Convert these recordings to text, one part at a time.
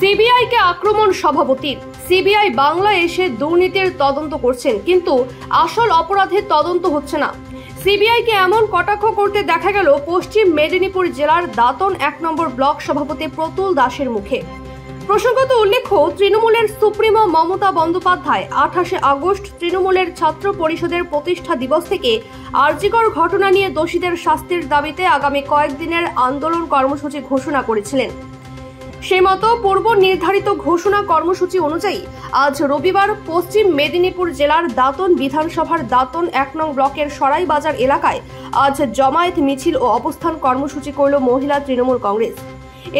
সিবিআইকে আক্রমণ সভাপতির। সিবিআই বাংলা এসে দুর্নীতির তদন্ত করছেন, কিন্তু আসল অপরাধের তদন্ত হচ্ছে না। সিবিআইকে এমন কটাক্ষ করতে দেখা গেল পশ্চিম মেদিনীপুর জেলার দাঁতন ১ নম্বর ব্লক সভাপতি প্রতুল দাসের মুখে। প্রসঙ্গত উল্লেখ্য, তৃণমূলের সুপ্রিমো মমতা বন্দ্যোপাধ্যায় ২৮শে আগস্ট তৃণমূলের ছাত্র পরিষদের প্রতিষ্ঠা দিবস থেকে আরজিকর ঘটনা নিয়ে দোষীদের শাস্তির দাবিতে আগামী কয়েকদিনের আন্দোলন কর্মসূচি ঘোষণা করেছিলেন। সেই মতো পূর্ব নির্ধারিত ঘোষণা কর্মসূচি অনুযায়ী আজ রবিবার পশ্চিম মেদিনীপুর জেলার দাঁতন বিধানসভার দাঁতন ১ নং ব্লকের সরাইবাজার এলাকায় আজ জমায়েত মিছিল ও অবস্থান কর্মসূচি করল মহিলা তৃণমূল কংগ্রেস।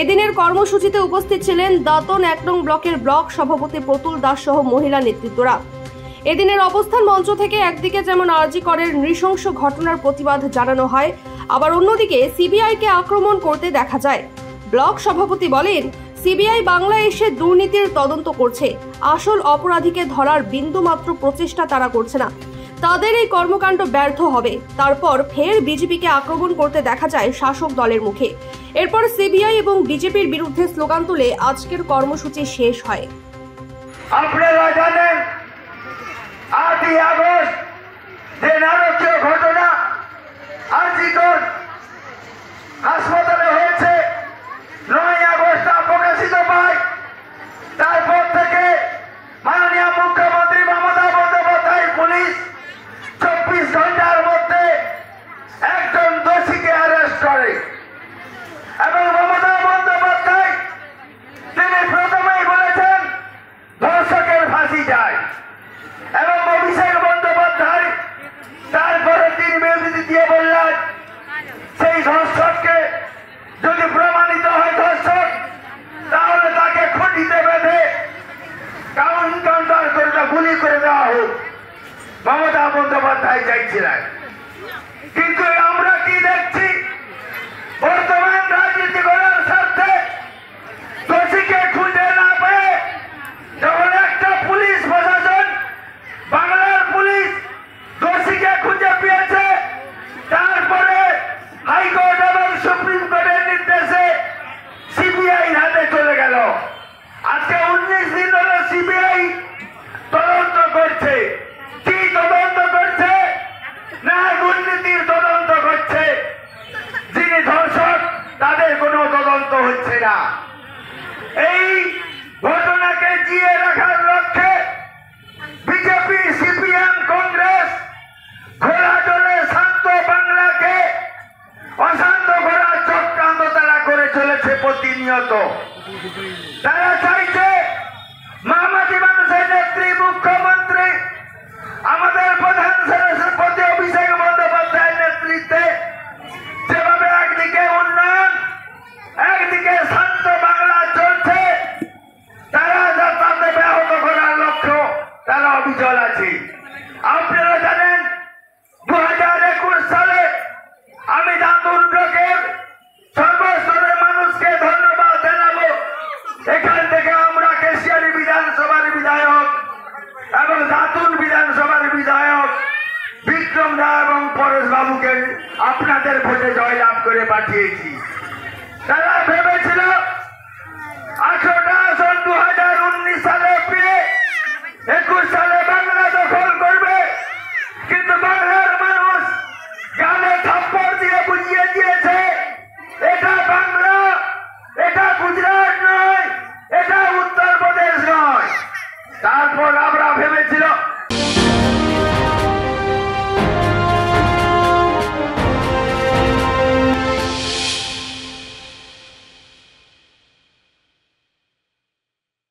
এদিনের কর্মসূচিতে উপস্থিত ছিলেন দাঁতন ১ নং ব্লকের ব্লক সভাপতি প্রতুল দাস সহ মহিলা নেতৃত্বরা। এদিনের অবস্থান মঞ্চ থেকে একদিকে যেমন আরজি করের নৃশংস ঘটনার প্রতিবাদ জানানো হয়, আবার অন্যদিকে সিবিআইকে আক্রমণ করতে দেখা যায়। ব্লক সভাপতি বলেন, সিবিআই বাংলা এসে দুর্নীতির তদন্ত করছে, আসল অপরাধীকে ধরার বিন্দুমাত্র প্রচেষ্টা তারা করছে না। তাদের এই কর্মকাণ্ড ব্যর্থ হবে। তারপর ফের বিজেপিকে আক্রমণ করতে দেখা যায় শাসক দলের মুখে। এরপর সিবিআই এবং বিজেপির বিরুদ্ধে স্লোগান তুলে আজকের কর্মসূচি শেষ হয়। আপনারা জানেন ৮ই আগস্ট যে নারকীয় ঘটনা আরজিকর হাসপাতালে হয়েছে, ৯ই আগস্ট তা প্রকাশিত পায়। তারপর থেকে মাননীয় মুখ্যমন্ত্রী মমতা বন্দ্যোপাধ্যায় পুলিশ ২৪ ঘন্টার মধ্যে একজন দোষীকে অ্যারেস্ট করে এবং মমতা বন্দ্যোপাধ্যায় তিনি প্রথমেই বলেছেন ধর্ষকের ফাঁসি চাই এবং অভিষেক বন্দ্যোপাধ্যায় তারপরে তিনি বিবৃতি দিয়ে বললেন সেই ধর্ষককে যদি প্রমাণিত হয় ধর্ষক, তাহলে তাকে খুঁটিতে বেঁধে কাউন্টার করে গুলি করে দেওয়া হোক। মমতা বন্দ্যোপাধ্যায় চাইছিলেন, কিন্তু আমরা কি দেখছি, বর্তমান রাজনীতি করার স্বার্থে দোষীকে খুঁজে না পেয়ে যখন একটা পুলিশ প্রশাসন, বাংলার পুলিশ দোষীকে খুঁজে পেয়েছে, তারপরে হাইকোর্ট এবং সুপ্রিম কোর্টের নির্দেশে সিবিআই হাতে চলে গেল। আজকে ১৯ দিন ধরে সিবিআই তদন্ত করছে। কি তদন্ত করছে? না দুর্নীতির তদন্ত করছে। যিনি ধর্ষক তাদের কোনো তদন্ত হচ্ছে না। এই ঘটনাকে জিয়ে রাখার লক্ষ্যে বিজেপি, সিপিএম, কংগ্রেস ঘোলা জলে শান্ত বাংলাকে অশান্ত করার চক্রান্ত তারা করে চলেছে প্রতিনিয়ত। তারা চাইছে মামাটি মানুষের নেত্রী মুখ্যমন্ত্রী আমাদের প্রধান সরস্বতী অভিষেক বন্দ্যোপাধ্যায়ের নেতৃত্বে যেভাবে একদিকে উন্নয়ন, একদিকে শান্ত বাংলা চলছে, তারা তাতে ব্যাহত করার লক্ষ্য তারা অবিচল আছে। আপনারা জানেন ২০২১ সালে আমি দাঁতন ব্লকের সর্বস্তরের মানুষকে ধন্যবাদ জানাবো। এখান থেকে আমরা কেশিয়ারি বিধানসভার বিধায়ক এবং দাঁতন বিধানসভার বিধায়ক বিক্রম দা এবং পরেশ বাবুকে আপনাদের ভোটে জয়লাভ করে পাঠিয়েছি। তারা ভেবেছিল ১৮টা আসন ২০১৯ সালে পেয়ে ২১ সালে বাংলা দখল করবে, কিন্তু বাংলার মানুষ গানে থাপ্পড় দিয়ে বুঝিয়ে দিয়েছে এটা বাংলা, এটা গুজরাট নয়, এটা উত্তরপ্রদেশ নয়। তারপর আমরা ভেবেছিল